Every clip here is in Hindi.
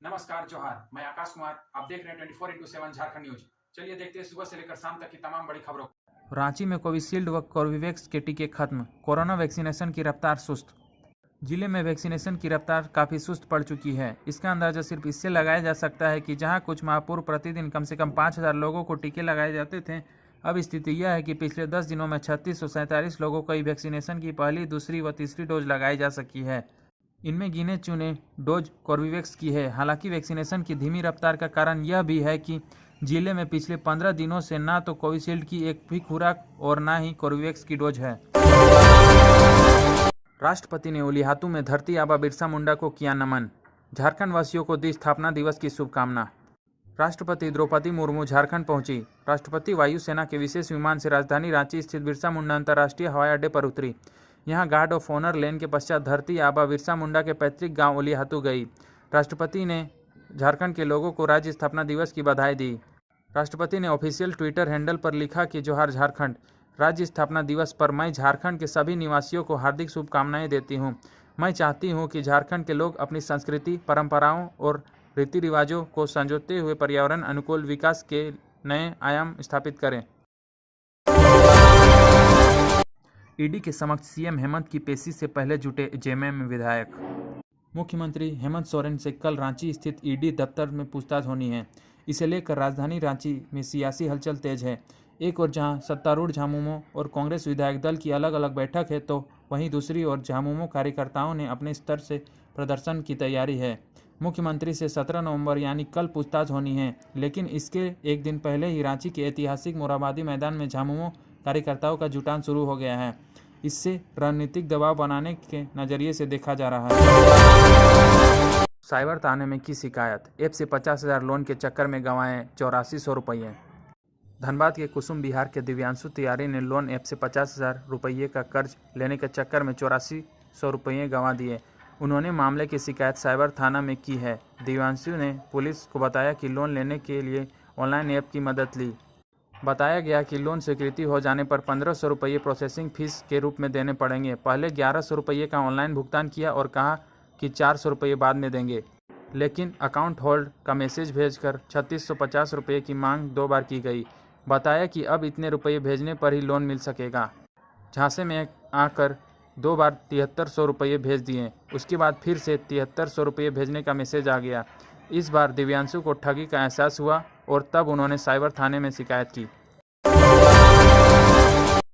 नमस्कार जोहार, मैं आकाश कुमार। आप देख रहे हैं 24x7 झारखंड न्यूज। चलिए देखते हैं सुबह से लेकर शाम तक की तमाम बड़ी खबरों को। रांची में कोविशील्ड व कोर्बेवैक्स के टीके खत्म, कोरोना वैक्सीनेशन की रफ्तार सुस्त। जिले में वैक्सीनेशन की रफ्तार काफ़ी सुस्त पड़ चुकी है। इसका अंदाजा सिर्फ इससे लगाया जा सकता है कि जहां कुछ माह पूर्व प्रतिदिन कम से कम 5,000 लोगों को टीके लगाए जाते थे, अब स्थिति यह है कि पिछले 10 दिनों में 3647 लोगों को वैक्सीनेशन की पहली, दूसरी व तीसरी डोज लगाई जा सकी है। इनमें गिने चुने डोज कोर्बेवैक्स की है। हालांकि वैक्सीनेशन की धीमी रफ्तार का कारण यह भी है कि जिले में पिछले 15 दिनों से ना तो कोविशील्ड की एक भी खुराक और ना ही कोर्बेवैक्स की डोज है। राष्ट्रपति ने उलिहातू में धरती आबा बिरसा मुंडा को किया नमन, झारखंड वासियों को दी स्थापना दिवस की शुभकामना। राष्ट्रपति द्रौपदी मुर्मू झारखंड पहुंची। राष्ट्रपति वायुसेना के विशेष विमान से राजधानी रांची स्थित बिरसा मुंडा अंतर्राष्ट्रीय हवाई अड्डे पर उतरी। यहां गार्ड ऑफ ऑनर लेन के पश्चात धरती आबा बिरसा मुंडा के पैतृक गांव उलिहातू गई। राष्ट्रपति ने झारखंड के लोगों को राज्य स्थापना दिवस की बधाई दी। राष्ट्रपति ने ऑफिशियल ट्विटर हैंडल पर लिखा कि जोहार झारखंड, राज्य स्थापना दिवस पर मैं झारखंड के सभी निवासियों को हार्दिक शुभकामनाएं देती हूं। मैं चाहती हूं कि झारखंड के लोग अपनी संस्कृति, परंपराओं और रीति रिवाजों को संजोते हुए पर्यावरण अनुकूल विकास के नए आयाम स्थापित करें। ईडी के समक्ष सीएम हेमंत की पेशी से पहले जुटे जेएमएम विधायक। मुख्यमंत्री हेमंत सोरेन से कल रांची स्थित ईडी दफ्तर में पूछताछ होनी है। इसे लेकर राजधानी रांची में सियासी हलचल तेज है। एक ओर जहां सत्तारूढ़ झामुमो और कांग्रेस विधायक दल की अलग अलग बैठक है, तो वहीं दूसरी ओर झामुमो कार्यकर्ताओं ने अपने स्तर से प्रदर्शन की तैयारी है। मुख्यमंत्री से 17 नवंबर यानी कल पूछताछ होनी है, लेकिन इसके एक दिन पहले ही रांची के ऐतिहासिक मोरहाबादी मैदान में झामुमो कार्यकर्ताओं का जुटान शुरू हो गया है। इससे रणनीतिक दबाव बनाने के नजरिए से देखा जा रहा है। साइबर थाने में की शिकायत, ऐप से 50,000 लोन के चक्कर में गंवाए 8400 रुपये। धनबाद के कुसुम बिहार के दिव्यांशु तिवारी ने लोन ऐप से 50,000 रुपये का कर्ज लेने के चक्कर में 8400 रुपये गंवा दिए। उन्होंने मामले की शिकायत साइबर थाना में की है। दिव्यांशु ने पुलिस को बताया कि लोन लेने के लिए ऑनलाइन ऐप की मदद ली। बताया गया कि लोन स्वीकृति हो जाने पर 1500 रुपये प्रोसेसिंग फीस के रूप में देने पड़ेंगे। पहले 1100 रुपये का ऑनलाइन भुगतान किया और कहा कि 400 रुपये बाद में देंगे, लेकिन अकाउंट होल्ड का मैसेज भेजकर 3650 रुपये की मांग 2 बार की गई। बताया कि अब इतने रुपये भेजने पर ही लोन मिल सकेगा। झांसे में आकर 2 बार 7300 रुपये भेज दिए। उसके बाद फिर से 7300 रुपये भेजने का मैसेज आ गया। इस बार दिव्यांशु को ठगी का एहसास हुआ और तब उन्होंने साइबर थाने में शिकायत की।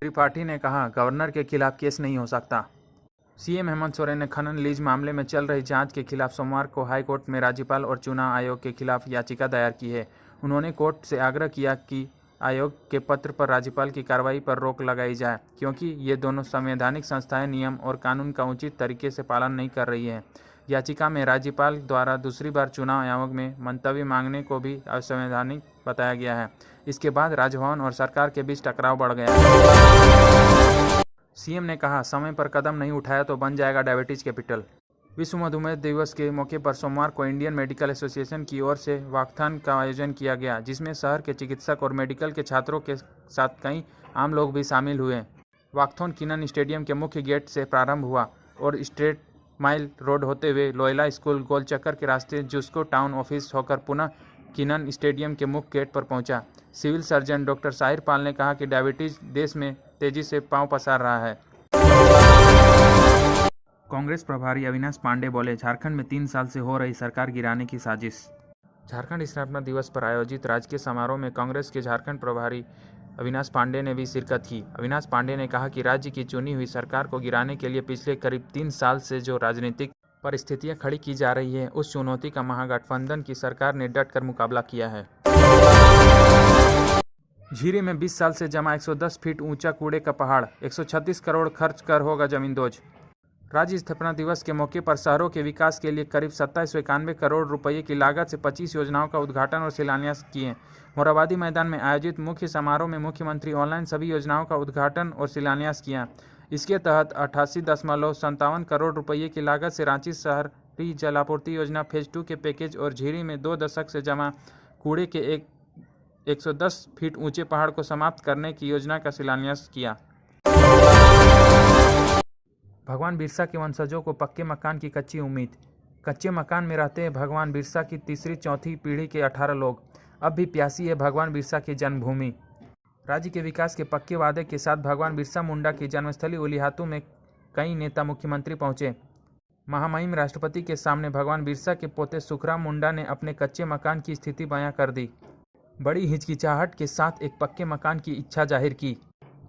त्रिपाठी ने कहा, गवर्नर के खिलाफ केस नहीं हो सकता। सीएम हेमंत सोरेन ने खनन लीज मामले में चल रही जांच के खिलाफ सोमवार को हाईकोर्ट में राज्यपाल और चुनाव आयोग के खिलाफ याचिका दायर की है। उन्होंने कोर्ट से आग्रह किया कि आयोग के पत्र पर राज्यपाल की कार्रवाई पर रोक लगाई जाए, क्योंकि ये दोनों संवैधानिक संस्थाएं नियम और कानून का उचित तरीके से पालन नहीं कर रही हैं। याचिका में राज्यपाल द्वारा दूसरी बार चुनाव आयोग में मंतव्य मांगने को भी असंवैधानिक बताया गया है। इसके बाद राजभवन और सरकार के बीच टकराव बढ़ गया है। सीएम ने कहा, समय पर कदम नहीं उठाया तो बन जाएगा डायबिटीज कैपिटल। विश्व मधुमेह दिवस के मौके पर सोमवार को इंडियन मेडिकल एसोसिएशन की ओर से वॉकथॉन का आयोजन किया गया, जिसमें शहर के चिकित्सक और मेडिकल के छात्रों के साथ कई आम लोग भी शामिल हुए। वॉकथॉन किनन स्टेडियम के मुख्य गेट से प्रारंभ हुआ और स्ट्रेट माइल रोड होते हुए लोयला स्कूल गोल चक्कर के रास्ते जुस्को टाउन ऑफिस होकर पुनः किनन स्टेडियम के मुख्य गेट पर पहुंचा। सिविल सर्जन डॉक्टर साहिर पाल ने कहा कि डायबिटीज देश में तेजी से पांव पसार रहा है। कांग्रेस प्रभारी अविनाश पांडे बोले, झारखंड में 3 साल से हो रही सरकार गिराने की साजिश। झारखंड स्थापना दिवस पर आयोजित राजकीय समारोह में कांग्रेस के झारखंड प्रभारी अविनाश पांडे ने भी शिरकत की। अविनाश पांडे ने कहा कि राज्य की चुनी हुई सरकार को गिराने के लिए पिछले करीब 3 साल से जो राजनीतिक परिस्थितियां खड़ी की जा रही है, उस चुनौती का महागठबंधन की सरकार ने डटकर मुकाबला किया है। झीरे में 20 साल से जमा 110 फीट ऊंचा कूड़े का पहाड़, 136 करोड़ खर्च कर होगा जमींदोज। राज्य स्थापना दिवस के मौके पर शहरों के विकास के लिए करीब 2791 करोड़ रुपये की लागत से 25 योजनाओं का उद्घाटन और शिलान्यास किए। मोरहाबादी मैदान में आयोजित मुख्य समारोह में मुख्यमंत्री ऑनलाइन सभी योजनाओं का उद्घाटन और शिलान्यास किया। इसके तहत 88.57 करोड़ रुपये की लागत से रांची शहरी जलापूर्ति योजना फेज 2 के पैकेज और झीरी में 2 दशक से जमा कूड़े के 110 फीट ऊंचे पहाड़ को समाप्त करने की योजना का शिलान्यास किया। भगवान बिरसा के वंशजों को पक्के मकान की कच्ची उम्मीद। कच्चे मकान में रहते हैं भगवान बिरसा की तीसरी चौथी पीढ़ी के 18 लोग। अब भी प्यासी है भगवान बिरसा की जन्मभूमि। राज्य के विकास के पक्के वादे के साथ भगवान बिरसा मुंडा की जन्मस्थली उलिहातू में कई नेता मुख्यमंत्री पहुंचे। महामहिम राष्ट्रपति के सामने भगवान बिरसा के पोते सुखराम मुंडा ने अपने कच्चे मकान की स्थिति बयां कर दी। बड़ी हिचकिचाहट के साथ एक पक्के मकान की इच्छा जाहिर की।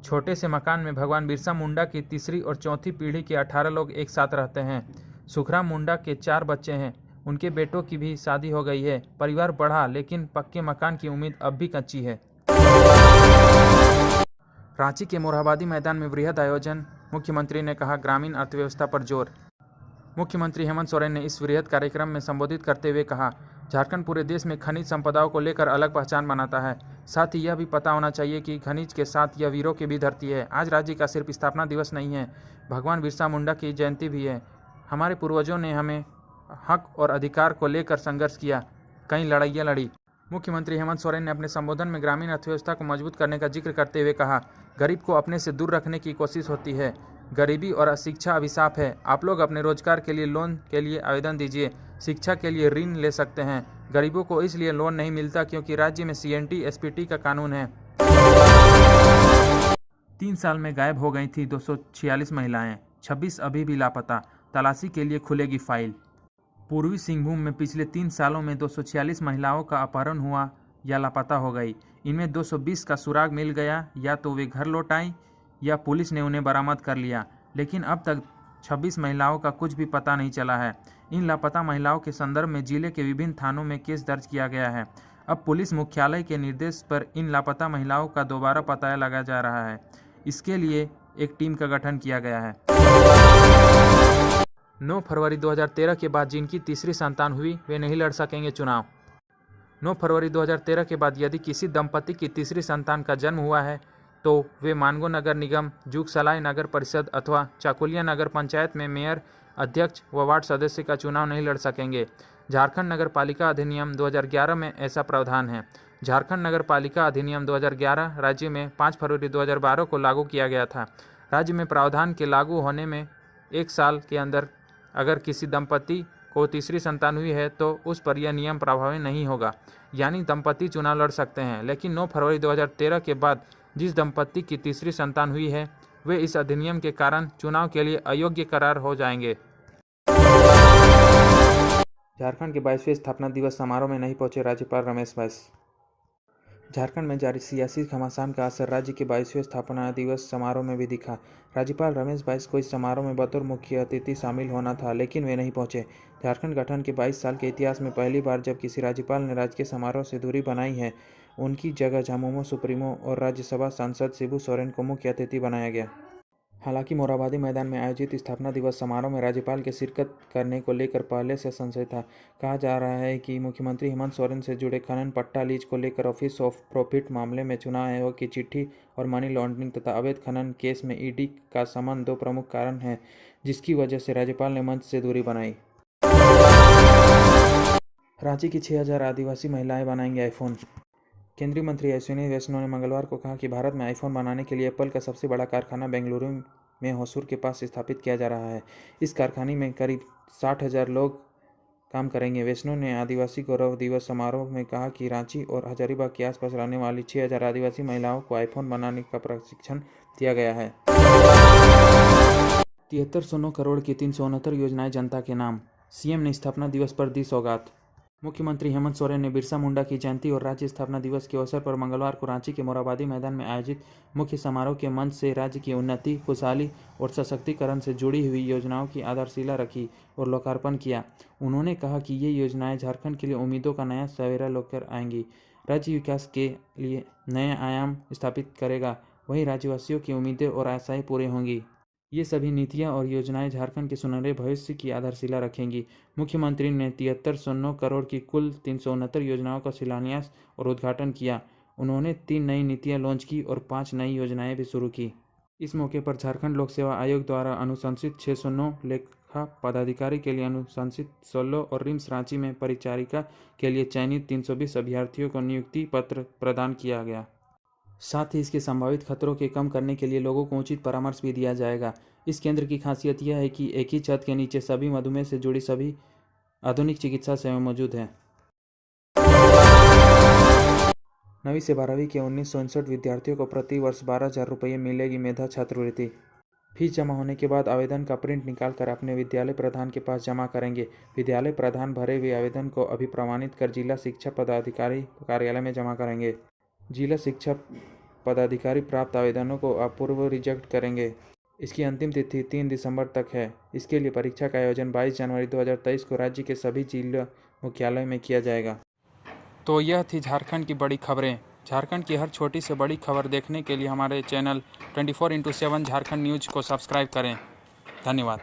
छोटे से मकान में भगवान बिरसा मुंडा की तीसरी और चौथी पीढ़ी के 18 लोग एक साथ रहते हैं। सुखराम मुंडा के 4 बच्चे हैं। उनके बेटों की भी शादी हो गई है। परिवार बढ़ा, लेकिन पक्के मकान की उम्मीद अब भी कच्ची है। रांची के मोरहाबादी मैदान में वृहद आयोजन, मुख्यमंत्री ने कहा ग्रामीण अर्थव्यवस्था पर जोर। मुख्यमंत्री हेमंत सोरेन ने इस वृहद कार्यक्रम में संबोधित करते हुए कहा, झारखंड पूरे देश में खनिज संपदाओं को लेकर अलग पहचान बनाता है। साथ ही यह भी पता होना चाहिए कि खनिज के साथ यह वीरों की भी धरती है। आज राज्य का सिर्फ स्थापना दिवस नहीं है, भगवान बिरसा मुंडा की जयंती भी है। हमारे पूर्वजों ने हमें हक और अधिकार को लेकर संघर्ष किया, कई लड़ाइयाँ लड़ी। मुख्यमंत्री हेमंत सोरेन ने अपने संबोधन में ग्रामीण अर्थव्यवस्था को मजबूत करने का जिक्र करते हुए कहा, गरीब को अपने से दूर रखने की कोशिश होती है। गरीबी और अशिक्षा अभिशाप है। आप लोग अपने रोजगार के लिए लोन के लिए आवेदन दीजिए। शिक्षा के लिए ऋण ले सकते हैं। गरीबों को इसलिए लोन नहीं मिलता क्योंकि राज्य में CNT SPT का कानून है। 3 साल में गायब हो गई थी 246 महिलाएं, 26 अभी भी लापता। तलाशी के लिए खुलेगी फाइल। पूर्वी सिंहभूम में पिछले 3 सालों में 246 महिलाओं का अपहरण हुआ या लापता हो गई। इनमें 220 का सुराग मिल गया, या तो वे घर लौट आई या पुलिस ने उन्हें बरामद कर लिया, लेकिन अब तक 26 महिलाओं का कुछ भी पता नहीं चला है। इन लापता महिलाओं के संदर्भ में जिले के विभिन्न थानों में केस दर्ज किया गया है। अब पुलिस मुख्यालय के निर्देश पर इन लापता महिलाओं का दोबारा पता लगाया जा रहा है। इसके लिए एक टीम का गठन किया गया है। 9 फरवरी 2013 के बाद जिनकी तीसरी संतान हुई वे नहीं लड़ सकेंगे चुनाव। 9 फरवरी 2013 के बाद यदि किसी दंपति की तीसरी संतान का जन्म हुआ है तो वे मानगो नगर निगम, जुगसलाई नगर परिषद अथवा चाकुलिया नगर पंचायत में मेयर, अध्यक्ष व वार्ड सदस्य का चुनाव नहीं लड़ सकेंगे। झारखंड नगर पालिका अधिनियम 2011 में ऐसा प्रावधान है। झारखंड नगर पालिका अधिनियम 2011 राज्य में 5 फरवरी 2012 को लागू किया गया था। राज्य में प्रावधान के लागू होने में 1 साल के अंदर अगर किसी दंपति को तीसरी संतान हुई है तो उस पर यह नियम प्रभावी नहीं होगा, यानी दंपति चुनाव लड़ सकते हैं। लेकिन 9 फरवरी 2013 के बाद जिस दंपति की तीसरी संतान हुई है वे इस अधिनियम के कारण चुनाव के लिए अयोग्य करार हो जाएंगे। झारखंड के 22वें स्थापना दिवस समारोह में नहीं पहुंचे राज्यपाल रमेश बैस। झारखंड में जारी सियासी घमासान का असर राज्य के 22वें स्थापना दिवस समारोह में भी दिखा। राज्यपाल रमेश बैस को इस समारोह में बतौर मुख्य अतिथि शामिल होना था, लेकिन वे नहीं पहुंचे। झारखंड गठन के 22 साल के इतिहास में पहली बार जब किसी राज्यपाल ने राजकीय समारोह से दूरी बनाई है, उनकी जगह झामुमो सुप्रीमो और राज्यसभा सांसद शिबू सोरेन को मुख्य अतिथि बनाया गया। हालांकि मोरहाबादी मैदान में आयोजित स्थापना दिवस समारोह में राज्यपाल के शिरकत करने को लेकर पहले से संशय था। कहा जा रहा है कि मुख्यमंत्री हेमंत सोरेन से जुड़े खनन पट्टा लीज को लेकर ऑफिस ऑफ प्रॉफिट मामले में चुनाव आयोग की चिट्ठी और मनी लॉन्ड्रिंग तथा अवैध खनन केस में ईडी का समन 2 प्रमुख कारण हैं, जिसकी वजह से राज्यपाल ने मंच से दूरी बनाई। रांची की 6000 आदिवासी महिलाएं बनाएंगी आईफोन। केंद्रीय मंत्री अश्विनी वैष्णव ने मंगलवार को कहा कि भारत में आईफोन बनाने के लिए एप्पल का सबसे बड़ा कारखाना बेंगलुरु में होसूर के पास स्थापित किया जा रहा है। इस कारखाने में करीब 60,000 लोग काम करेंगे। वैष्णव ने आदिवासी गौरव दिवस समारोह में कहा कि रांची और हजारीबाग के आसपास रहने वाली 6000 आदिवासी महिलाओं को आईफोन बनाने का प्रशिक्षण दिया गया है। 7309 करोड़ की 369 योजनाएं जनता के नाम। सीएम ने स्थापना दिवस पर दी सौगात। मुख्यमंत्री हेमंत सोरेन ने बिरसा मुंडा की जयंती और राज्य स्थापना दिवस के अवसर पर मंगलवार को रांची के मोरहाबादी मैदान में आयोजित मुख्य समारोह के मंच से राज्य की उन्नति, खुशहाली और सशक्तिकरण से जुड़ी हुई योजनाओं की आधारशिला रखी और लोकार्पण किया। उन्होंने कहा कि ये योजनाएं झारखंड के लिए उम्मीदों का नया सवेरा लेकर आएंगी, राज्य विकास के लिए नए आयाम स्थापित करेगा, वहीं राज्यवासियों की उम्मीदें और आशाएं पूरी होंगी। ये सभी नीतियां और योजनाएं झारखंड के सुनहरे भविष्य की आधारशिला रखेंगी। मुख्यमंत्री ने 7309 करोड़ की कुल 369 योजनाओं का शिलान्यास और उद्घाटन किया। उन्होंने 3 नई नीतियां लॉन्च की और 5 नई योजनाएं भी शुरू की। इस मौके पर झारखंड लोक सेवा आयोग द्वारा अनुशंसित 609 लेखा पदाधिकारी के लिए अनुशंसित 16 और रिम्स रांची में परिचारिका के लिए चयनित 320 अभ्यर्थियों को नियुक्ति पत्र प्रदान किया गया। साथ ही इसके संभावित खतरों के कम करने के लिए लोगों को उचित परामर्श भी दिया जाएगा। इस केंद्र की खासियत यह है कि एक ही छत के नीचे सभी मधुमेह से जुड़ी सभी आधुनिक चिकित्सा सेवा मौजूद है। 9वीं से 12वीं के 1959 विद्यार्थियों को प्रति वर्ष 12,000 रुपये मिलेगी मेधा छात्रवृत्ति। फीस जमा होने के बाद आवेदन का प्रिंट निकालकर अपने विद्यालय प्रधान के पास जमा करेंगे। विद्यालय प्रधान भरे हुए आवेदन को अभिप्रमाणित कर जिला शिक्षा पदाधिकारी कार्यालय में जमा करेंगे। जिला शिक्षा पदाधिकारी प्राप्त आवेदनों को अपूर्व रिजेक्ट करेंगे। इसकी अंतिम तिथि 3 दिसंबर तक है। इसके लिए परीक्षा का आयोजन 22 जनवरी 2023 को राज्य के सभी जिला मुख्यालय में किया जाएगा। तो यह थी झारखंड की बड़ी खबरें। झारखंड की हर छोटी से बड़ी खबर देखने के लिए हमारे चैनल 24x7 झारखंड न्यूज़ को सब्सक्राइब करें। धन्यवाद।